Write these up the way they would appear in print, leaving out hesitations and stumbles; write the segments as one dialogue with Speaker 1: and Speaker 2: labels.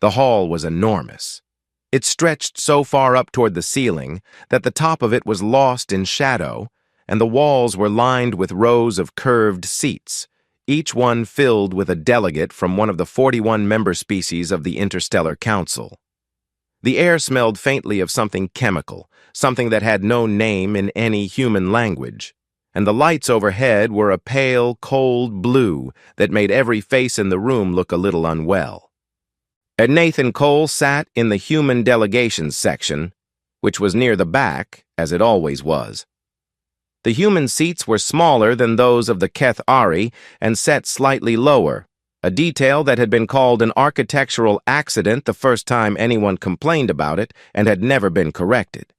Speaker 1: The hall was enormous. It stretched so far up toward the ceiling that the top of it was lost in shadow, and the walls were lined with rows of curved seats, each one filled with a delegate from one of the 41 member species of the Interstellar Council. The air smelled faintly of something chemical, something that had no name in any human language, and the lights overhead were a pale, cold blue that made every face in the room look a little unwell. And Nathan Cole sat in the human delegations section, which was near the back, as it always was. The human seats were smaller than those of the Keth Ari and set slightly lower, a detail that had been called an architectural accident the first time anyone complained about it and had never been corrected.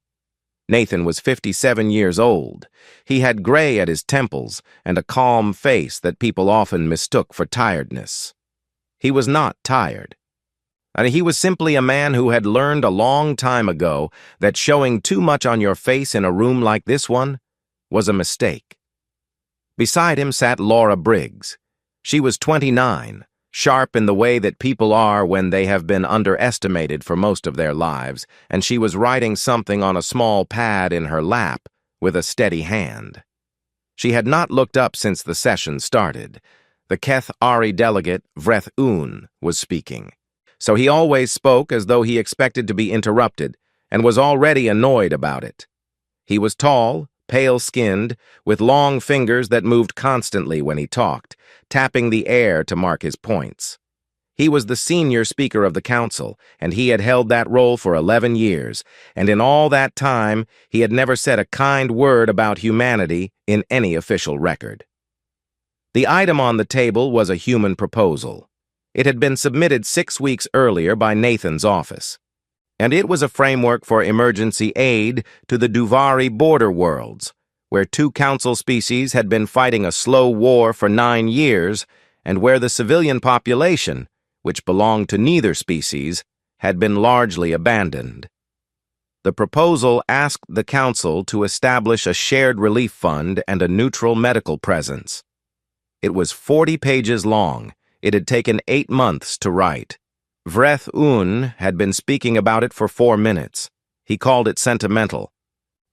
Speaker 1: Nathan was 57 years old. He had gray at his temples and a calm face that people often mistook for tiredness. He was not tired. And he was simply a man who had learned a long time ago that showing too much on your face in a room like this one was a mistake. Beside him sat Laura Briggs. She was 29, sharp in the way that people are when they have been underestimated for most of their lives, and she was writing something on a small pad in her lap with a steady hand. She had not looked up since the session started. The Keth Ari delegate, Vreth Un, was speaking, so he always spoke as though he expected to be interrupted and was already annoyed about it. He was tall, pale-skinned, with long fingers that moved constantly when he talked, tapping the air to mark his points. He was the senior speaker of the council, and he had held that role for 11 years, and in all that time he had never said a kind word about humanity in any official record. The item on the table was a human proposal. It had been submitted 6 weeks earlier by Nathan's office, and it was a framework for emergency aid to the Duvari border worlds, where 2 council species had been fighting a slow war for 9 years, and where the civilian population, which belonged to neither species, had been largely abandoned. The proposal asked the council to establish a shared relief fund and a neutral medical presence. It was 40 pages long. It had taken 8 months to write. Vreth Un had been speaking about it for 4 minutes. He called it sentimental.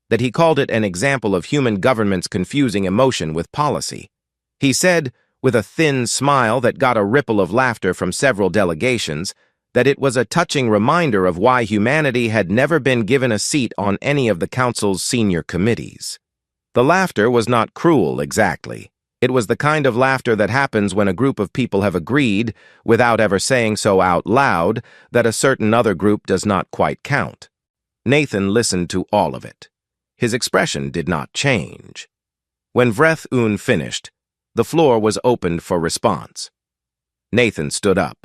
Speaker 1: That he called it an example of human government's confusing emotion with policy. He said, with a thin smile that got a ripple of laughter from several delegations, that it was a touching reminder of why humanity had never been given a seat on any of the council's senior committees. The laughter was not cruel exactly. It was the kind of laughter that happens when a group of people have agreed, without ever saying so out loud, that a certain other group does not quite count. Nathan listened to all of it. His expression did not change. When Vreth Un finished, the floor was opened for response. Nathan stood up.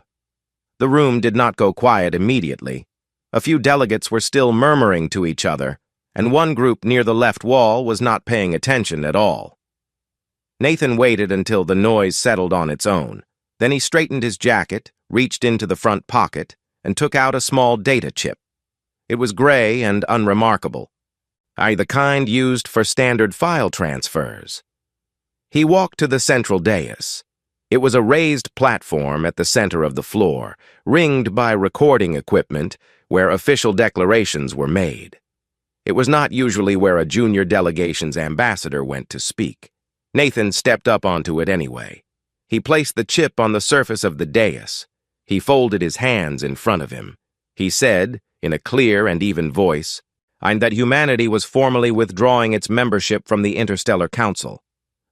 Speaker 1: The room did not go quiet immediately. A few delegates were still murmuring to each other, and one group near the left wall was not paying attention at all. Nathan waited until the noise settled on its own. Then he straightened his jacket, reached into the front pocket, and took out a small data chip. It was gray and unremarkable, the kind used for standard file transfers. He walked to the central dais. It was a raised platform at the center of the floor, ringed by recording equipment where official declarations were made. It was not usually where a junior delegation's ambassador went to speak. Nathan stepped up onto it anyway. He placed the chip on the surface of the dais. He folded his hands in front of him. He said, in a clear and even voice, that humanity was formally withdrawing its membership from the Interstellar Council.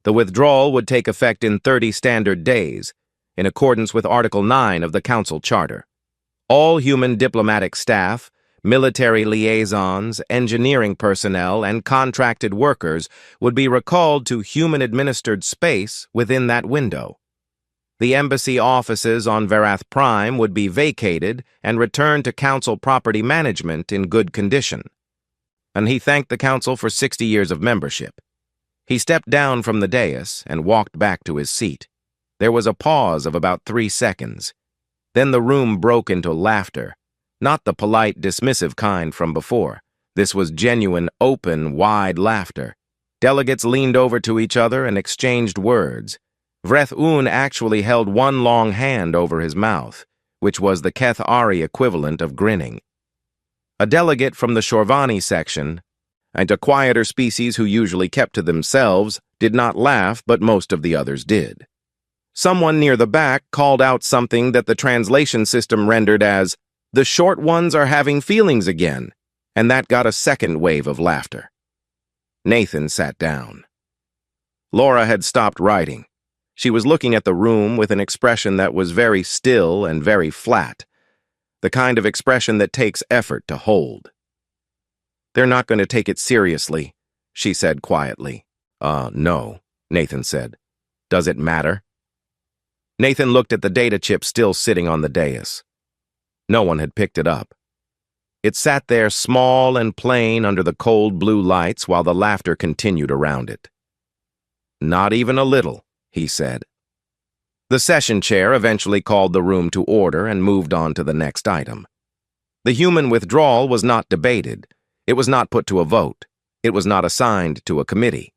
Speaker 1: The withdrawal would take effect in 30 standard days, in accordance with Article 9 of the Council Charter. All human diplomatic staff, military liaisons, engineering personnel, and contracted workers would be recalled to human-administered space within that window. The embassy offices on Verath Prime would be vacated and returned to council property management in good condition. And he thanked the council for 60 years of membership. He stepped down from the dais and walked back to his seat. There was a pause of about 3 seconds. Then the room broke into laughter, not the polite, dismissive kind from before. This was genuine, open, wide laughter. Delegates leaned over to each other and exchanged words. Vreth Un actually held one long hand over his mouth, which was the Keth-Ari equivalent of grinning. A delegate from the Shorvani section, and a quieter species who usually kept to themselves, did not laugh, but most of the others did. Someone near the back called out something that the translation system rendered as, "The short ones are having feelings again," and that got a second wave of laughter. Nathan sat down. Laura had stopped writing. She was looking at the room with an expression that was very still and very flat, the kind of expression that takes effort to hold. "They're not going to take it seriously," she said quietly. No," Nathan said. "Does it matter?" Nathan looked at the data chip still sitting on the dais. No one had picked it up. It sat there small and plain under the cold blue lights while the laughter continued around it. "Not even a little," he said. The session chair eventually called the room to order and moved on to the next item. The human withdrawal was not debated. It was not put to a vote. It was not assigned to a committee.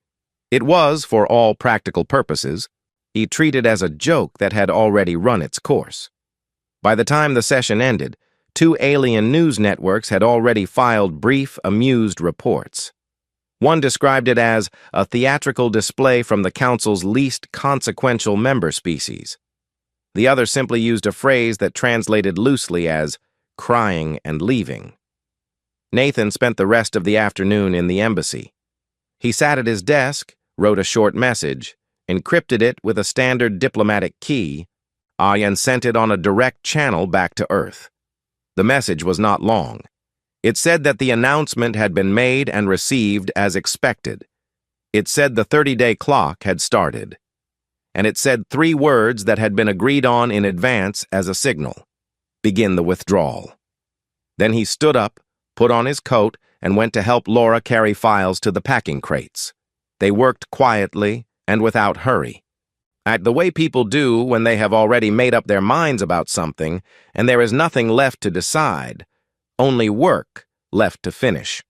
Speaker 1: It was, for all practical purposes, treated as a joke that had already run its course. By the time the session ended, 2 alien news networks had already filed brief, amused reports. One described it as a theatrical display from the Council's least consequential member species. The other simply used a phrase that translated loosely as crying and leaving. Nathan spent the rest of the afternoon in the embassy. He sat at his desk, wrote a short message, encrypted it with a standard diplomatic key, and sent it on a direct channel back to Earth. The message was not long. It said that the announcement had been made and received as expected. It said the 30-day clock had started. And it said 3 words that had been agreed on in advance as a signal: begin the withdrawal. Then he stood up, put on his coat, and went to help Laura carry files to the packing crates. They worked quietly and without hurry, the way people do when they have already made up their minds about something and there is nothing left to decide, only work left to finish.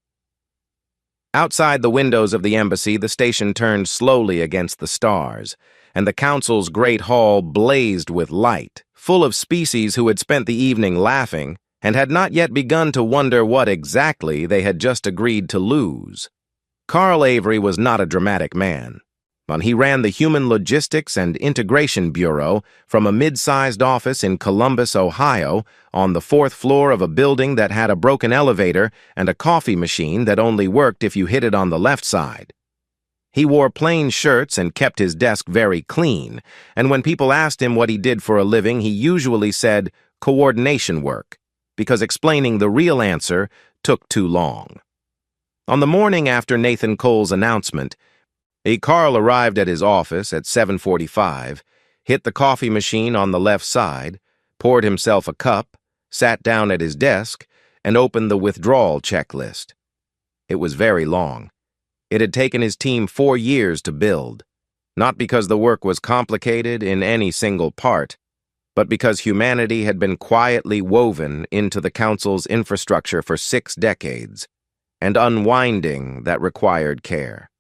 Speaker 1: Outside the windows of the embassy, the station turned slowly against the stars, and the council's great hall blazed with light, full of species who had spent the evening laughing and had not yet begun to wonder what exactly they had just agreed to lose. Carl Avery was not a dramatic man. He ran the Human Logistics and Integration Bureau from a mid-sized office in Columbus, Ohio, on the 4th floor of a building that had a broken elevator and a coffee machine that only worked if you hit it on the left side. He wore plain shirts and kept his desk very clean, and when people asked him what he did for a living, he usually said coordination work, because explaining the real answer took too long. On the morning after Nathan Cole's announcement, Carl arrived at his office at 7:45, hit the coffee machine on the left side, poured himself a cup, sat down at his desk, and opened the withdrawal checklist. It was very long. It had taken his team 4 years to build, not because the work was complicated in any single part, but because humanity had been quietly woven into the Council's infrastructure for 6 decades, and unwinding that required care.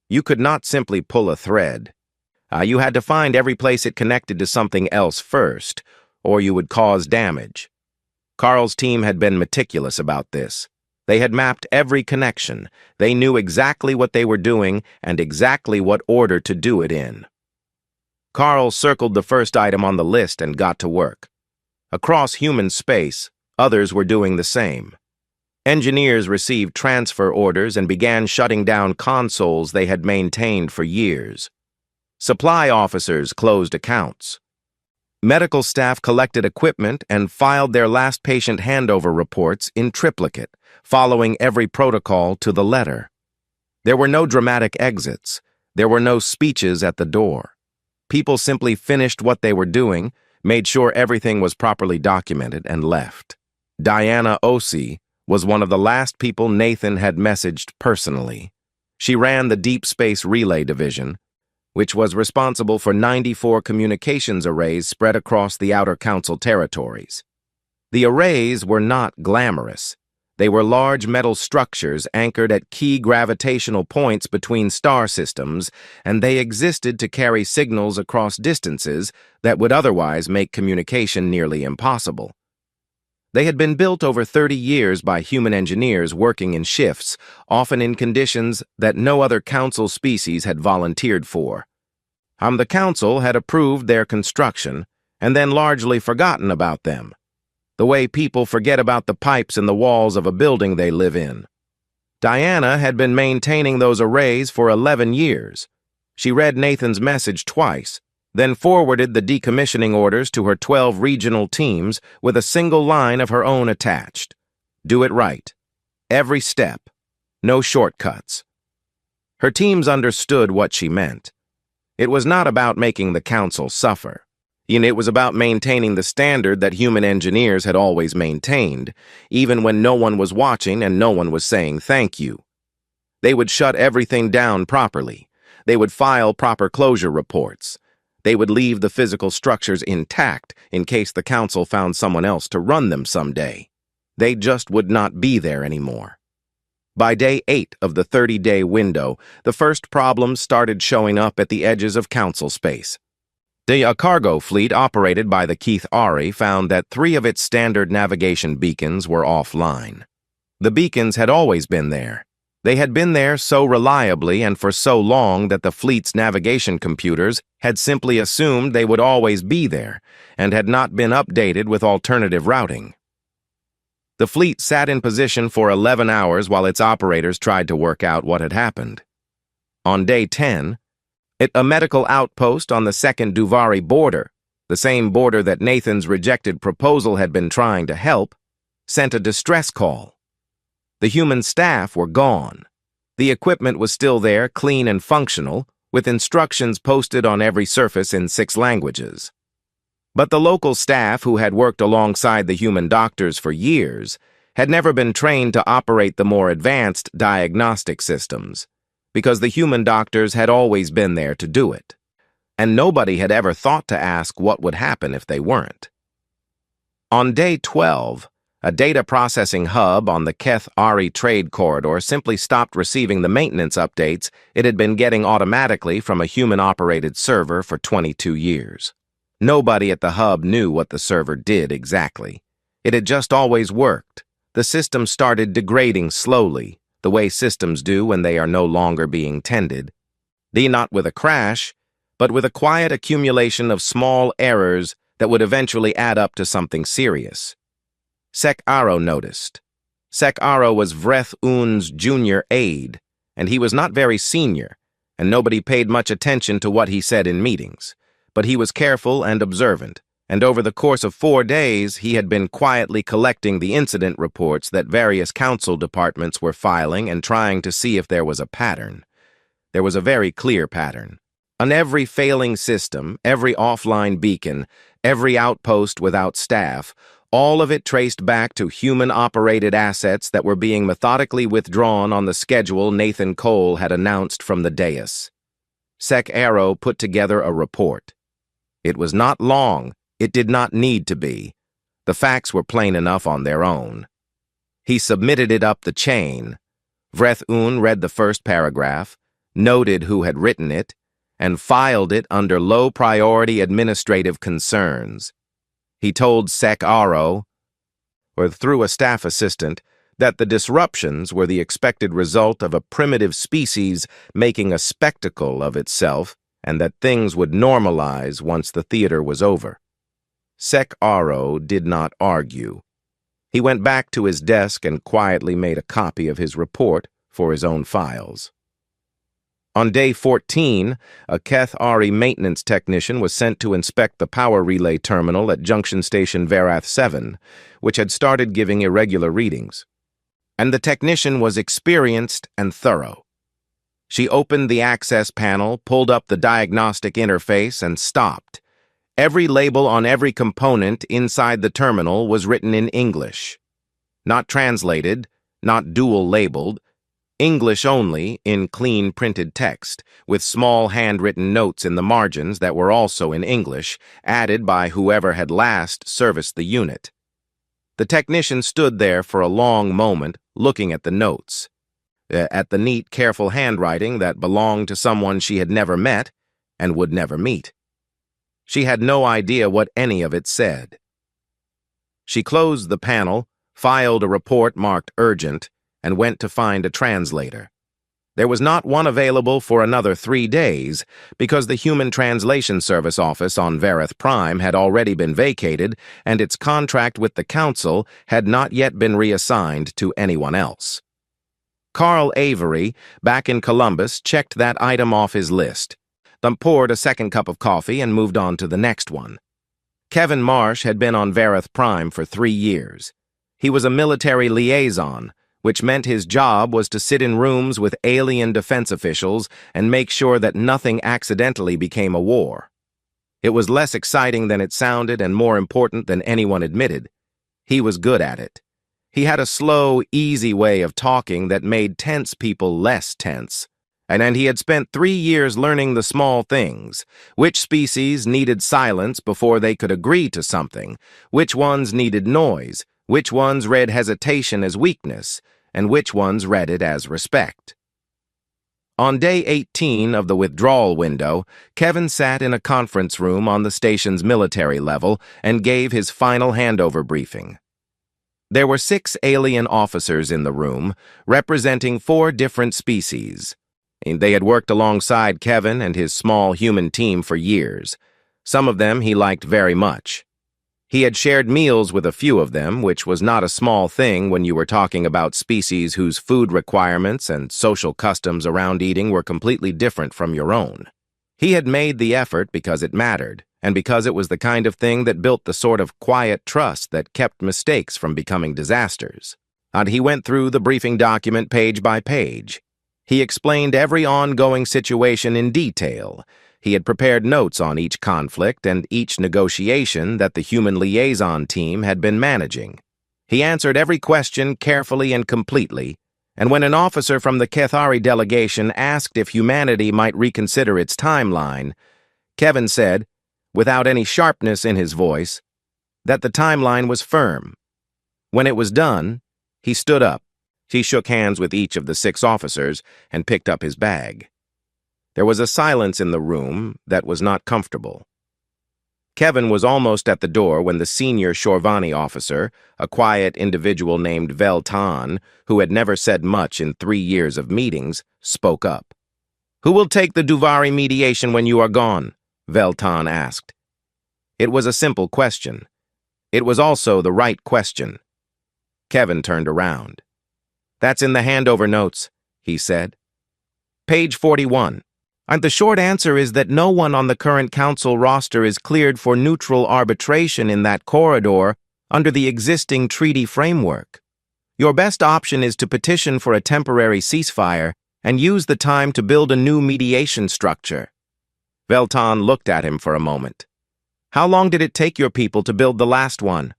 Speaker 1: You could not simply pull a thread. You had to find every place it connected to something else first, or you would cause damage. Carl's team had been meticulous about this. They had mapped every connection. They knew exactly what they were doing and exactly what order to do it in. Carl circled the first item on the list and got to work. Across human space, others were doing the same. Engineers received transfer orders and began shutting down consoles they had maintained for years. Supply officers closed accounts. Medical staff collected equipment and filed their last patient handover reports in triplicate, following every protocol to the letter. There were no dramatic exits. There were no speeches at the door. People simply finished what they were doing, made sure everything was properly documented, and left. Diana Osei was one of the last people Nathan had messaged personally. She ran the Deep Space Relay Division, which was responsible for 94 communications arrays spread across the Outer Council territories. The arrays were not glamorous. They were large metal structures anchored at key gravitational points between star systems, and they existed to carry signals across distances that would otherwise make communication nearly impossible. They had been built over 30 years by human engineers working in shifts, often in conditions that no other council species had volunteered for. The council had approved their construction and then largely forgotten about them, the way people forget about the pipes in the walls of a building they live in. Diana had been maintaining those arrays for 11 years. She read Nathan's message twice, then forwarded the decommissioning orders to her 12 regional teams with a single line of her own attached. Do it right. Every step. No shortcuts. Her teams understood what she meant. It was not about making the council suffer. It was about maintaining the standard that human engineers had always maintained, even when no one was watching and no one was saying thank you. They would shut everything down properly. They would file proper closure reports. They would leave the physical structures intact in case the council found someone else to run them someday. They just would not be there anymore. By day 8 of the 30-day window, the first problems started showing up at the edges of council space. The cargo fleet operated by the Keith Ari found that 3 of its standard navigation beacons were offline. The beacons had always been there. They had been there so reliably and for so long that the fleet's navigation computers had simply assumed they would always be there and had not been updated with alternative routing. The fleet sat in position for 11 hours while its operators tried to work out what had happened. On day 10, a medical outpost on the second Duvari border, the same border that Nathan's rejected proposal had been trying to help, sent a distress call. The human staff were gone. The equipment was still there, clean and functional, with instructions posted on every surface in 6 languages. But the local staff, who had worked alongside the human doctors for years, had never been trained to operate the more advanced diagnostic systems, because the human doctors had always been there to do it, and nobody had ever thought to ask what would happen if they weren't. On day 12, a data processing hub on the Keith Ari trade corridor simply stopped receiving the maintenance updates it had been getting automatically from a human-operated server for 22 years. Nobody at the hub knew what the server did exactly. It had just always worked. The system started degrading slowly, the way systems do when they are no longer being tended. Not with a crash, but with a quiet accumulation of small errors that would eventually add up to something serious. Sek Aro noticed. Sek Aro was Vreth Un's junior aide, and he was not very senior, and nobody paid much attention to what he said in meetings. But he was careful and observant, and over the course of 4 days he had been quietly collecting the incident reports that various council departments were filing and trying to see if there was a pattern. There was a very clear pattern. On every failing system, every offline beacon, every outpost without staff, all of it traced back to human-operated assets that were being methodically withdrawn on the schedule Nathan Cole had announced from the dais. Sek Aro put together a report. It was not long. It did not need to be. The facts were plain enough on their own. He submitted it up the chain. Vreth Un read the first paragraph, noted who had written it, and filed it under low-priority administrative concerns. He told Sek Aro, or through a staff assistant, that the disruptions were the expected result of a primitive species making a spectacle of itself, and that things would normalize once the theater was over. Sek Aro did not argue. He went back to his desk and quietly made a copy of his report for his own files. On day 14, a Keith Ari maintenance technician was sent to inspect the power relay terminal at Junction Station Verath 7, which had started giving irregular readings. And the technician was experienced and thorough. She opened the access panel, pulled up the diagnostic interface, and stopped. Every label on every component inside the terminal was written in English. Not translated, not dual-labeled, English only in clean printed text, with small handwritten notes in the margins that were also in English, added by whoever had last serviced the unit. The technician stood there for a long moment, looking at the notes, at the neat, careful handwriting that belonged to someone she had never met and would never meet. She had no idea what any of it said. She closed the panel, filed a report marked urgent, and went to find a translator. There was not one available for another 3 days because the Human Translation Service office on Verith Prime had already been vacated and its contract with the Council had not yet been reassigned to anyone else. Carl Avery, back in Columbus, checked that item off his list, then poured a second cup of coffee and moved on to the next one. Kevin Marsh had been on Verith Prime for 3 years. He was a military liaison, which meant his job was to sit in rooms with alien defense officials and make sure that nothing accidentally became a war. It was less exciting than it sounded and more important than anyone admitted. He was good at it. He had a slow, easy way of talking that made tense people less tense. And he had spent 3 years learning the small things, which species needed silence before they could agree to something, which ones needed noise, which ones read hesitation as weakness, and which ones read it as respect. On day 18 of the withdrawal window, Kevin sat in a conference room on the station's military level and gave his final handover briefing. There were 6 alien officers in the room, representing 4 different species. They had worked alongside Kevin and his small human team for years. Some of them he liked very much. He had shared meals with a few of them, which was not a small thing when you were talking about species whose food requirements and social customs around eating were completely different from your own. He had made the effort because it mattered, and because it was the kind of thing that built the sort of quiet trust that kept mistakes from becoming disasters. And he went through the briefing document page by page. He explained every ongoing situation in detail. He had prepared notes on each conflict and each negotiation that the human liaison team had been managing. He answered every question carefully and completely, and when an officer from the Cathari delegation asked if humanity might reconsider its timeline, Kevin said, without any sharpness in his voice, that the timeline was firm. When it was done, he stood up. He shook hands with each of the 6 officers and picked up his bag. There was a silence in the room that was not comfortable. Kevin was almost at the door when the senior Shorvani officer, a quiet individual named Veltan, who had never said much in 3 years of meetings, spoke up. "Who will take the Duvari mediation when you are gone?" Veltan asked. It was a simple question. It was also the right question. Kevin turned around. "That's in the handover notes," he said. "Page 41. And the short answer is that no one on the current council roster is cleared for neutral arbitration in that corridor under the existing treaty framework. Your best option is to petition for a temporary ceasefire and use the time to build a new mediation structure." Veltan looked at him for a moment. "How long did it take your people to build the last one?"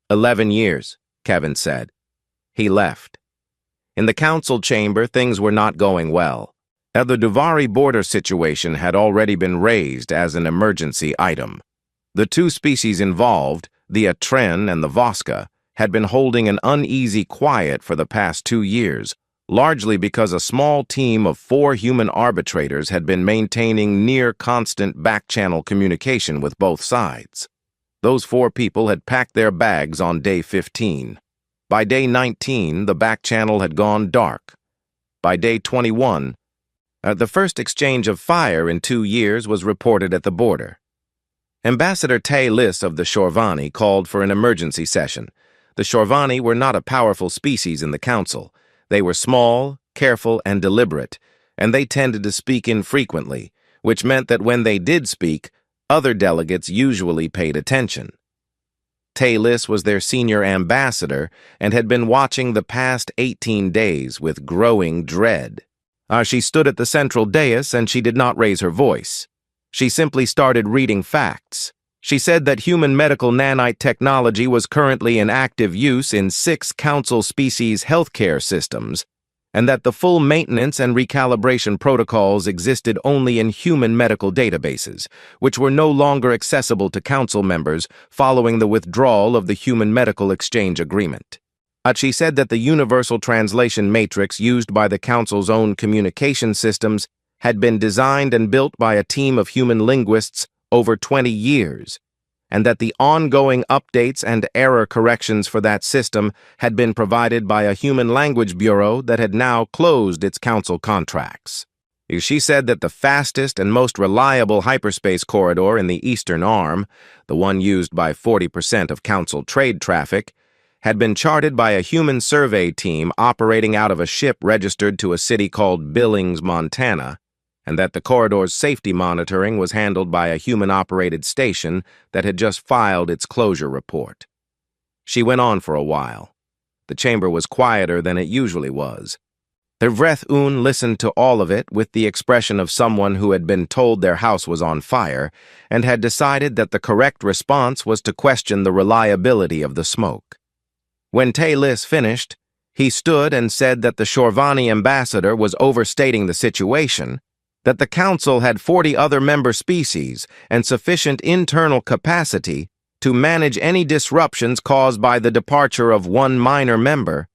Speaker 1: 11 years, Kevin said. He left. In the council chamber, things were not going well. The Duvari border situation had already been raised as an emergency item. The 2 species involved, the Atren and the Voska, had been holding an uneasy quiet for the past 2 years, largely because a small team of 4 human arbitrators had been maintaining near-constant back-channel communication with both sides. Those 4 people had packed their bags on day 15. By day 19, the back channel had gone dark. By day 21, the first exchange of fire in 2 years was reported at the border. Ambassador Tay Liss of the Shorvani called for an emergency session. The Shorvani were not a powerful species in the council. They were small, careful, and deliberate, and they tended to speak infrequently, which meant that when they did speak, other delegates usually paid attention. Tay Liss was their senior ambassador and had been watching the past 18 days with growing dread. She stood at the central dais and she did not raise her voice. She simply started reading facts. She said that human medical nanite technology was currently in active use in 6 council species healthcare systems, and that the full maintenance and recalibration protocols existed only in human medical databases, which were no longer accessible to council members following the withdrawal of the Human Medical Exchange Agreement. She said that the universal translation matrix used by the council's own communication systems had been designed and built by a team of human linguists over 20 years, and that the ongoing updates and error corrections for that system had been provided by a human language bureau that had now closed its council contracts. She said that the fastest and most reliable hyperspace corridor in the Eastern Arm, the one used by 40% of council trade traffic, had been charted by a human survey team operating out of a ship registered to a city called Billings, Montana, and that the corridor's safety monitoring was handled by a human-operated station that had just filed its closure report. She went on for a while. The chamber was quieter than it usually was. The Vreth-Un listened to all of it with the expression of someone who had been told their house was on fire and had decided that the correct response was to question the reliability of the smoke. When Talis finished, he stood and said that the Shorvani ambassador was overstating the situation, that the council had 40 other member species and sufficient internal capacity to manage any disruptions caused by the departure of one minor member,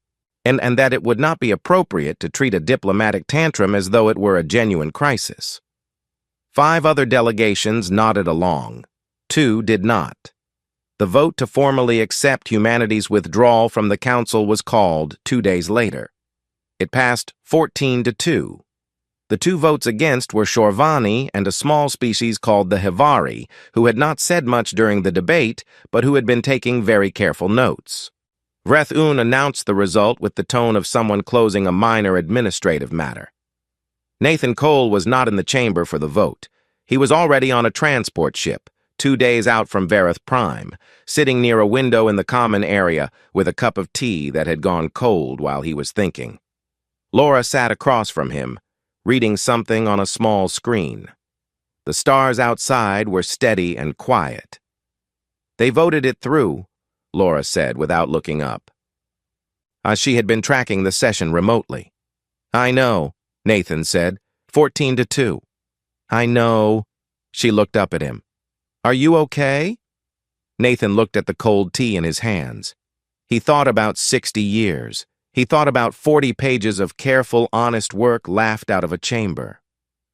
Speaker 1: and that it would not be appropriate to treat a diplomatic tantrum as though it were a genuine crisis. 5 other delegations nodded along. 2 did not. The vote to formally accept humanity's withdrawal from the council was called 2 days later. It passed 14-2. The 2 votes against were Shorvani and a small species called the Hivari, who had not said much during the debate, but who had been taking very careful notes. Vreth-Un announced the result with the tone of someone closing a minor administrative matter. Nathan Cole was not in the chamber for the vote. He was already on a transport ship, 2 days out from Vareth Prime, sitting near a window in the common area with a cup of tea that had gone cold while he was thinking. Laura sat across from him, reading something on a small screen. The stars outside were steady and quiet. They voted it through, Laura said without looking up. She had been tracking the session remotely. I know, Nathan said, 14-2. I know. She looked up at him. Are you okay? Nathan looked at the cold tea in his hands. He thought about 60 years. He thought about 40 pages of careful, honest work laughed out of a chamber.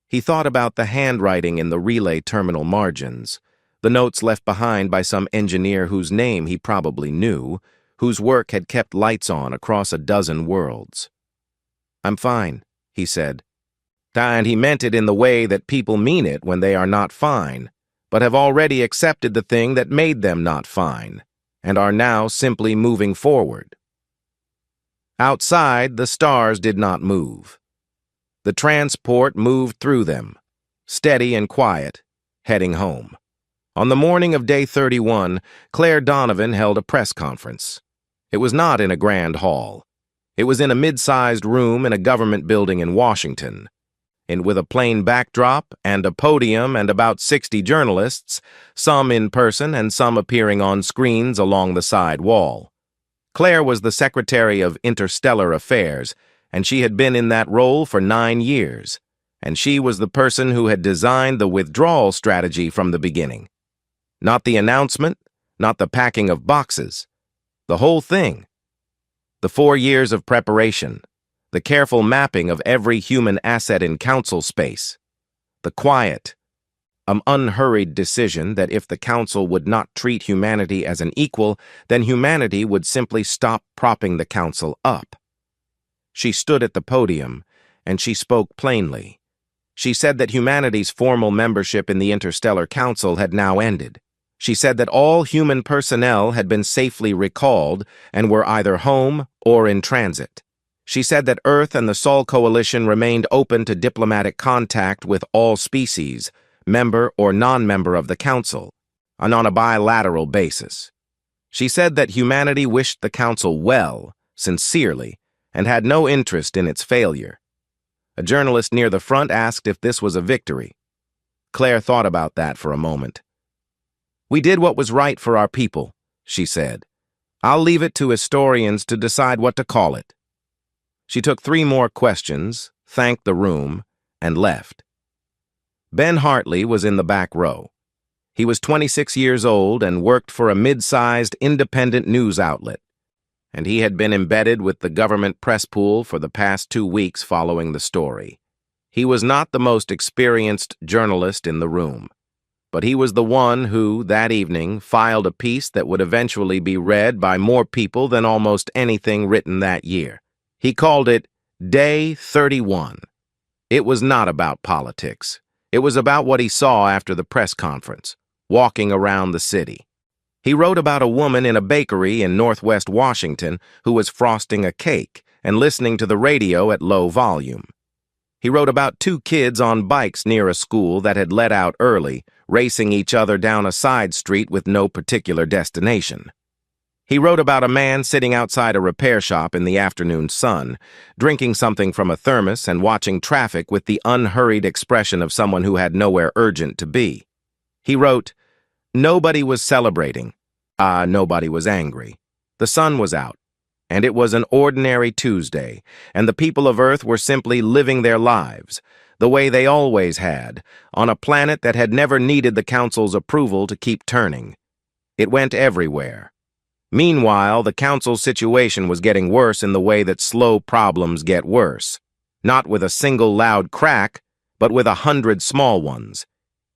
Speaker 1: He thought about the handwriting in the relay terminal margins, the notes left behind by some engineer whose name he probably knew, whose work had kept lights on across a dozen worlds. I'm fine, he said. And he meant it in the way that people mean it when they are not fine, but have already accepted the thing that made them not fine, and are now simply moving forward. Outside, the stars did not move. The transport moved through them, steady and quiet, heading home. On the morning of day 31, Claire Donovan held a press conference. It was not in a grand hall. It was in a mid-sized room in a government building in Washington, and with a plain backdrop and a podium and about 60 journalists, some in person and some appearing on screens along the side wall. Claire was the Secretary of Interstellar Affairs, and she had been in that role for 9 years, and she was the person who had designed the withdrawal strategy from the beginning. Not the announcement, not the packing of boxes, the whole thing. The 4 years of preparation, the careful mapping of every human asset in council space, the quiet, unhurried decision that if the council would not treat humanity as an equal, then humanity would simply stop propping the council up. She stood at the podium, and she spoke plainly. She said that humanity's formal membership in the Interstellar Council had now ended. She said that all human personnel had been safely recalled and were either home or in transit. She said that Earth and the Sol Coalition remained open to diplomatic contact with all species, member or non-member of the Council, and on a bilateral basis. She said that humanity wished the Council well, sincerely, and had no interest in its failure. A journalist near the front asked if this was a victory. Claire thought about that for a moment. We did what was right for our people, she said. I'll leave it to historians to decide what to call it. She took 3 more questions, thanked the room, and left. Ben Hartley was in the back row. He was 26 years old and worked for a mid-sized independent news outlet, and he had been embedded with the government press pool for the past 2 weeks following the story. He was not the most experienced journalist in the room, but he was the one who, that evening, filed a piece that would eventually be read by more people than almost anything written that year. He called it Day 31. It was not about politics. It was about what he saw after the press conference, walking around the city. He wrote about a woman in a bakery in Northwest Washington who was frosting a cake and listening to the radio at low volume. He wrote about 2 kids on bikes near a school that had let out early, racing each other down a side street with no particular destination. He wrote about a man sitting outside a repair shop in the afternoon sun, drinking something from a thermos and watching traffic with the unhurried expression of someone who had nowhere urgent to be. He wrote, "Nobody was celebrating. Nobody was angry. The sun was out, and it was an ordinary Tuesday, and the people of Earth were simply living their lives, the way they always had, on a planet that had never needed the Council's approval to keep turning. It went everywhere. Meanwhile, the Council's situation was getting worse in the way that slow problems get worse, not with a single loud crack, but with 100 small ones,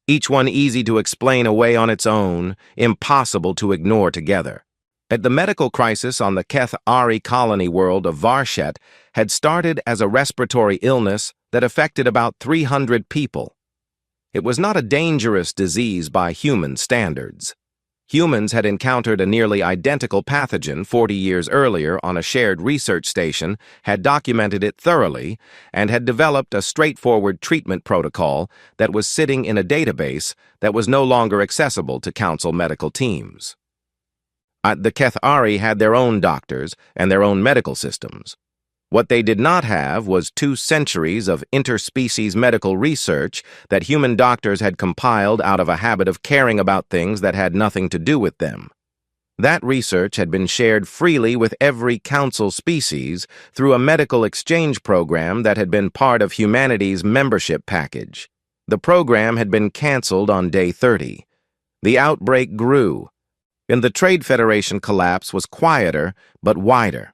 Speaker 1: each one easy to explain away on its own, impossible to ignore together. The medical crisis on the Keth Ari colony world of Varshet had started as a respiratory illness that affected about 300 people. It was not a dangerous disease by human standards. Humans had encountered a nearly identical pathogen 40 years earlier on a shared research station, had documented it thoroughly, and had developed a straightforward treatment protocol that was sitting in a database that was no longer accessible to Council medical teams. The Keth Ari had their own doctors and their own medical systems. What they did not have was 2 centuries of interspecies medical research that human doctors had compiled out of a habit of caring about things that had nothing to do with them. That research had been shared freely with every Council species through a medical exchange program that had been part of humanity's membership package. The program had been canceled on day 30. The outbreak grew, and the Trade Federation collapse was quieter but wider.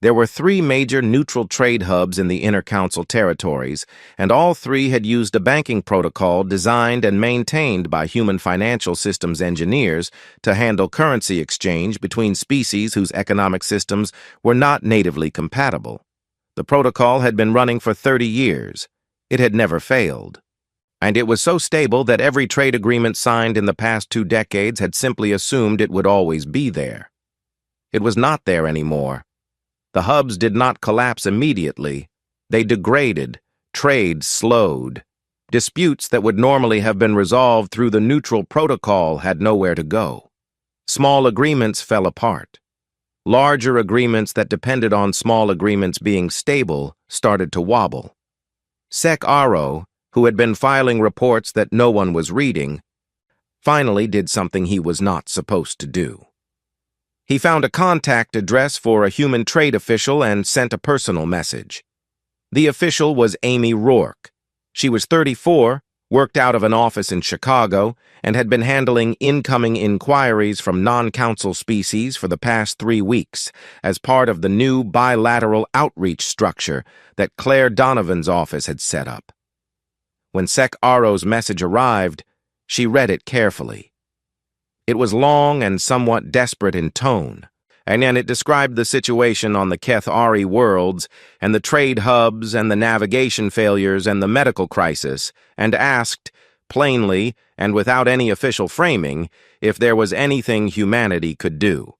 Speaker 1: There were 3 major neutral trade hubs in the inter-council territories, and all 3 had used a banking protocol designed and maintained by human financial systems engineers to handle currency exchange between species whose economic systems were not natively compatible. The protocol had been running for 30 years. It had never failed. And it was so stable that every trade agreement signed in the past 2 decades had simply assumed it would always be there. It was not there anymore. The hubs did not collapse immediately. They degraded, trade slowed. Disputes that would normally have been resolved through the neutral protocol had nowhere to go. Small agreements fell apart. Larger agreements that depended on small agreements being stable started to wobble. Sec Aro, who had been filing reports that no one was reading, finally did something he was not supposed to do. He found a contact address for a human trade official and sent a personal message. The official was Amy Rourke. She was 34, worked out of an office in Chicago, and had been handling incoming inquiries from non-council species for the past 3 weeks as part of the new bilateral outreach structure that Claire Donovan's office had set up. When Sec Aro's message arrived, she read it carefully. It was long and somewhat desperate in tone, and then it described the situation on the Keth Ari worlds and the trade hubs and the navigation failures and the medical crisis, and asked, plainly and without any official framing, if there was anything humanity could do.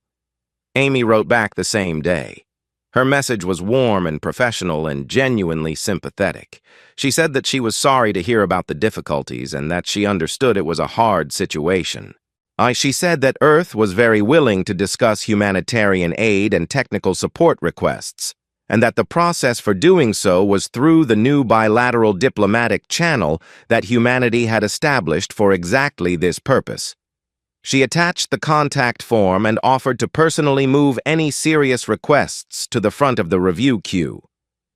Speaker 1: Amy wrote back the same day. Her message was warm and professional and genuinely sympathetic. She said that she was sorry to hear about the difficulties and that she understood it was a hard situation. She said that Earth was very willing to discuss humanitarian aid and technical support requests, and that the process for doing so was through the new bilateral diplomatic channel that humanity had established for exactly this purpose. She attached the contact form and offered to personally move any serious requests to the front of the review queue.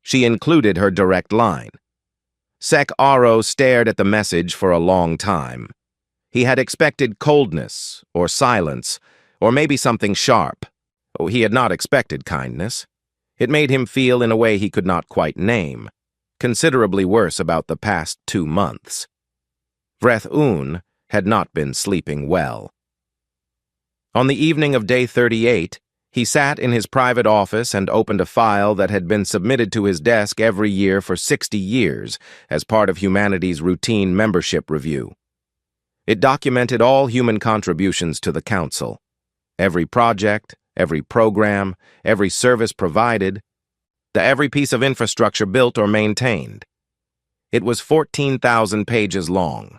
Speaker 1: She included her direct line. Sec Aro stared at the message for a long time. He had expected coldness, or silence, or maybe something sharp. He had not expected kindness. It made him feel in a way he could not quite name, considerably worse about the past 2 months. Vreth-Un had not been sleeping well. On the evening of day 38, he sat in his private office and opened a file that had been submitted to his desk every year for 60 years as part of humanity's routine membership review. It documented all human contributions to the Council. Every project, every program, every service provided, every piece of infrastructure built or maintained. It was 14,000 pages long.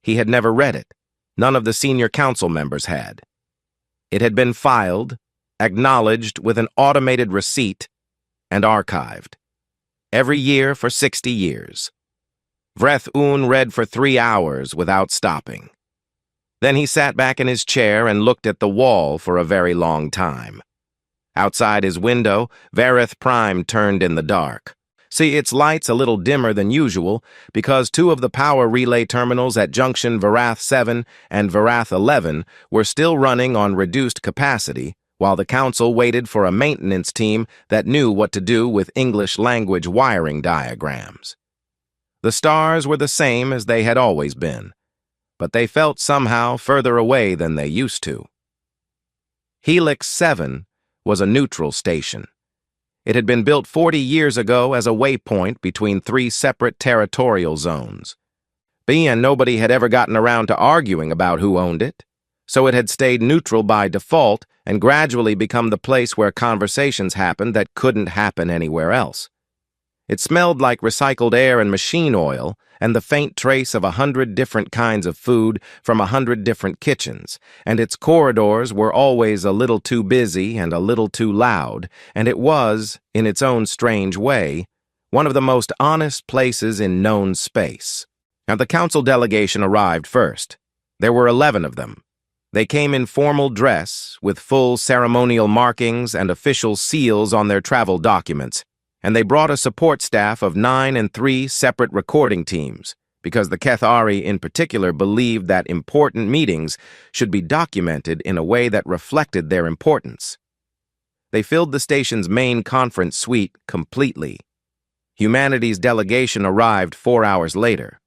Speaker 1: He had never read it. None of the senior council members had. It had been filed, acknowledged with an automated receipt, and archived. Every year for 60 years. Vreth-Un read for 3 hours without stopping. Then he sat back in his chair and looked at the wall for a very long time. Outside his window, Vareth Prime turned in the dark. See, its lights a little dimmer than usual because 2 of the power relay terminals at junction Varath 7 and Varath 11 were still running on reduced capacity, while the Council waited for a maintenance team that knew what to do with English language wiring diagrams. The stars were the same as they had always been, but they felt somehow further away than they used to. Helix 7 was a neutral station. It had been built 40 years ago as a waypoint between 3 separate territorial zones. And nobody had ever gotten around to arguing about who owned it, so it had stayed neutral by default and gradually become the place where conversations happened that couldn't happen anywhere else. It smelled like recycled air and machine oil and the faint trace of 100 different kinds of food from 100 different kitchens, and its corridors were always a little too busy and a little too loud, and it was, in its own strange way, one of the most honest places in known space. Now, the council delegation arrived first. There were 11 of them. They came in formal dress, with full ceremonial markings and official seals on their travel documents, and they brought a support staff of 9 and 3 separate recording teams, because the Kethari in particular believed that important meetings should be documented in a way that reflected their importance. They filled the station's main conference suite completely. Humanity's delegation arrived 4 hours later.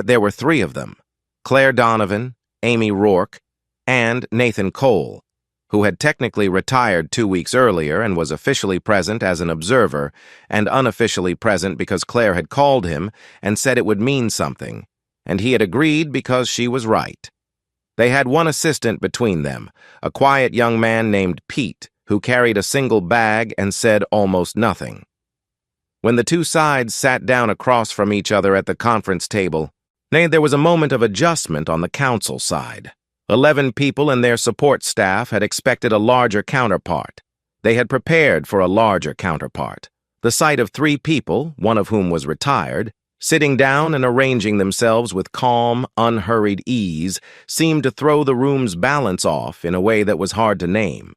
Speaker 1: There were 3 of them, Claire Donovan, Amy Rourke, and Nathan Cole, who had technically retired 2 weeks earlier and was officially present as an observer and unofficially present because Claire had called him and said it would mean something, and he had agreed because she was right. They had one assistant between them, a quiet young man named Pete, who carried a single bag and said almost nothing. When the 2 sides sat down across from each other at the conference table, there was a moment of adjustment on the council side. 11 people and their support staff had expected a larger counterpart. They had prepared for a larger counterpart. The sight of 3 people, one of whom was retired, sitting down and arranging themselves with calm, unhurried ease, seemed to throw the room's balance off in a way that was hard to name.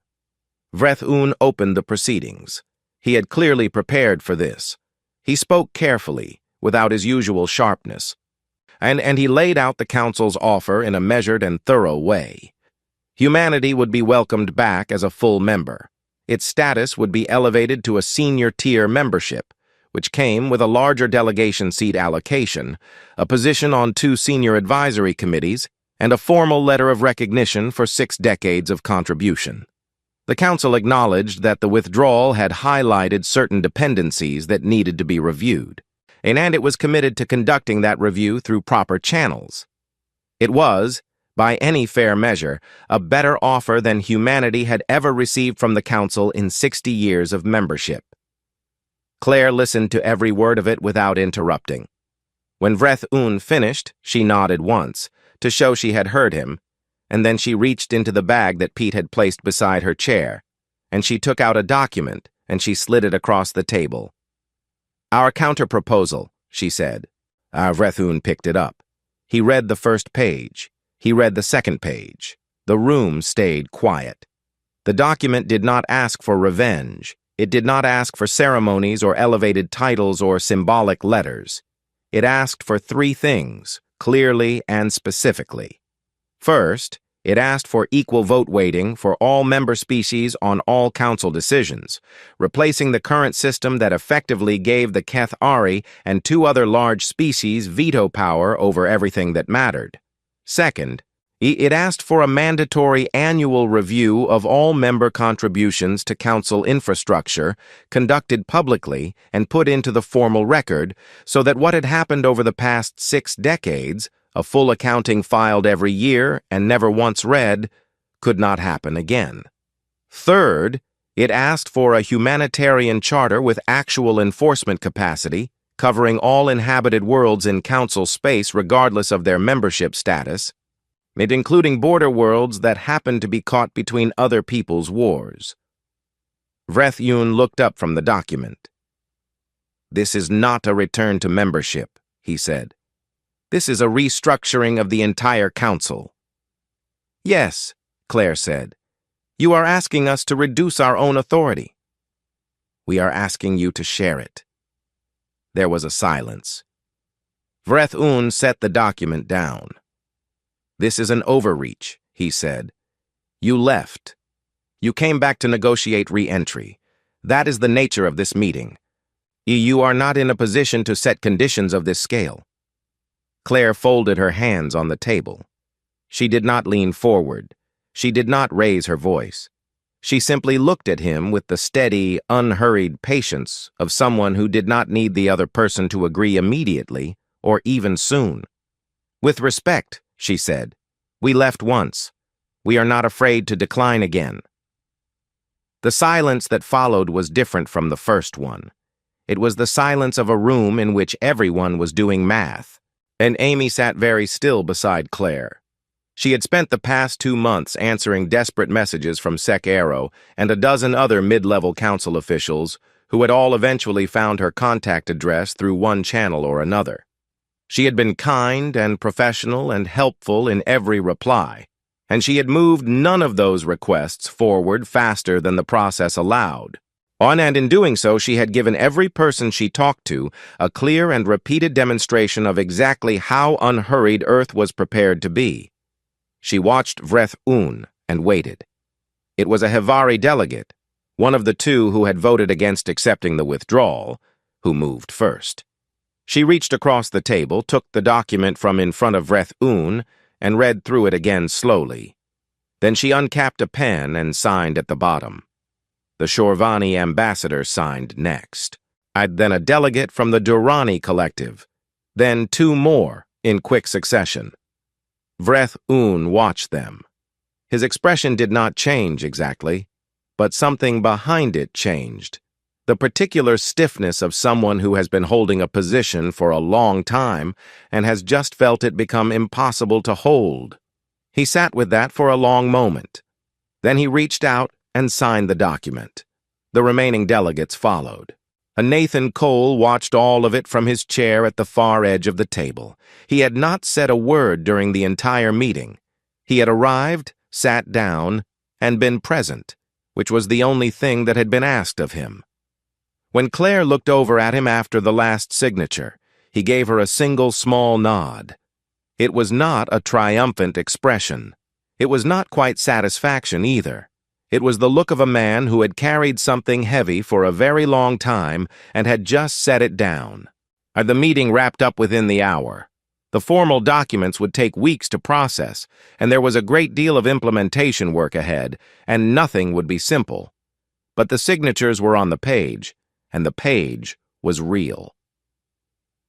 Speaker 1: Vreth-Un opened the proceedings. He had clearly prepared for this. He spoke carefully, without his usual sharpness. And he laid out the Council's offer in a measured and thorough way. Humanity would be welcomed back as a full member. Its status would be elevated to a senior-tier membership, which came with a larger delegation seat allocation, a position on 2 senior advisory committees, and a formal letter of recognition for 6 decades of contribution. The Council acknowledged that the withdrawal had highlighted certain dependencies that needed to be reviewed, and it was committed to conducting that review through proper channels. It was, by any fair measure, a better offer than humanity had ever received from the Council in 60 years of membership. Claire listened to every word of it without interrupting. When Vreth-Un finished, she nodded once, to show she had heard him, and then she reached into the bag that Pete had placed beside her chair, and she took out a document, and she slid it across the table. "Our counter-proposal," she said. Vreth-Un picked it up. He read the first page. He read the second page. The room stayed quiet. The document did not ask for revenge. It did not ask for ceremonies or elevated titles or symbolic letters. It asked for three things, clearly and specifically. First, it asked for equal vote weighting for all member species on all council decisions, replacing the current system that effectively gave the Keth Ari and two other large species veto power over everything that mattered. Second, it asked for a mandatory annual review of all member contributions to council infrastructure, conducted publicly and put into the formal record, so that what had happened over the past 6 decades, a full accounting filed every year and never once read, could not happen again. Third, it asked for a humanitarian charter with actual enforcement capacity, covering all inhabited worlds in council space regardless of their membership status, including border worlds that happened to be caught between other people's wars. Vreth-Yun looked up from the document. "This is not a return to membership," he said. "This is a restructuring of the entire council." "Yes," Claire said. "You are asking us to reduce our own authority." "We are asking you to share it." There was a silence. Vreth-Yun set the document down. "This is an overreach," he said. "You left. You came back to negotiate re-entry. That is the nature of this meeting. You are not in a position to set conditions of this scale." Claire folded her hands on the table. She did not lean forward. She did not raise her voice. She simply looked at him with the steady, unhurried patience of someone who did not need the other person to agree immediately or even soon. "With respect," she said, "we left once. We are not afraid to decline again." The silence that followed was different from the first one. It was the silence of a room in which everyone was doing math, and Amy sat very still beside Claire. She had spent the past 2 months answering desperate messages from Sec Aero and a dozen other mid-level council officials who had all eventually found her contact address through one channel or another. She had been kind and professional and helpful in every reply, and she had moved none of those requests forward faster than the process allowed. And in doing so, she had given every person she talked to a clear and repeated demonstration of exactly how unhurried Earth was prepared to be. She watched Vreth-Yun and waited. It was a Hevari delegate, one of the two who had voted against accepting the withdrawal, who moved first. She reached across the table, took the document from in front of Vreth-Yun, and read through it again slowly. Then she uncapped a pen and signed at the bottom. The Shorvani ambassador signed next. Then a delegate from the Durrani collective. Then 2 more in quick succession. Vreth-Yun watched them. His expression did not change exactly, but something behind it changed. The particular stiffness of someone who has been holding a position for a long time and has just felt it become impossible to hold. He sat with that for a long moment. Then he reached out and signed the document. The remaining delegates followed. Nathan Cole watched all of it from his chair at the far edge of the table. He had not said a word during the entire meeting. He had arrived, sat down, and been present, which was the only thing that had been asked of him. When Claire looked over at him after the last signature, he gave her a single small nod. It was not a triumphant expression. It was not quite satisfaction either. It was the look of a man who had carried something heavy for a very long time and had just set it down. The meeting wrapped up within the hour. The formal documents would take weeks to process, and there was a great deal of implementation work ahead, and nothing would be simple. But the signatures were on the page, and the page was real.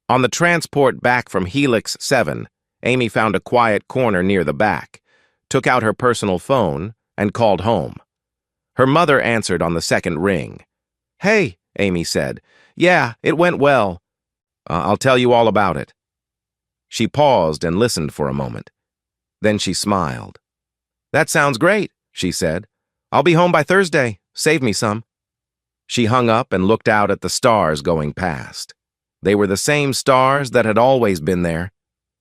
Speaker 1: On the transport back from Helix 7, Amy found a quiet corner near the back, took out her personal phone, and called home. Her mother answered on the second ring. "Hey," Amy said. "Yeah, it went well. I'll tell you all about it." She paused and listened for a moment. Then she smiled. "That sounds great," she said. "I'll be home by Thursday. Save me some." She hung up and looked out at the stars going past. They were the same stars that had always been there,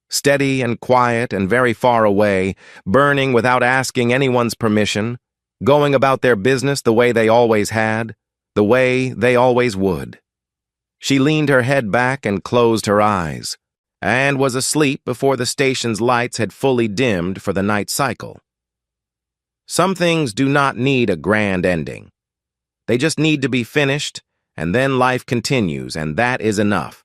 Speaker 1: steady and quiet and very far away, burning without asking anyone's permission, going about their business the way they always had, the way they always would. She leaned her head back and closed her eyes, and was asleep before the station's lights had fully dimmed for the night cycle. Some things do not need a grand ending. They just need to be finished, and then life continues, and that is enough.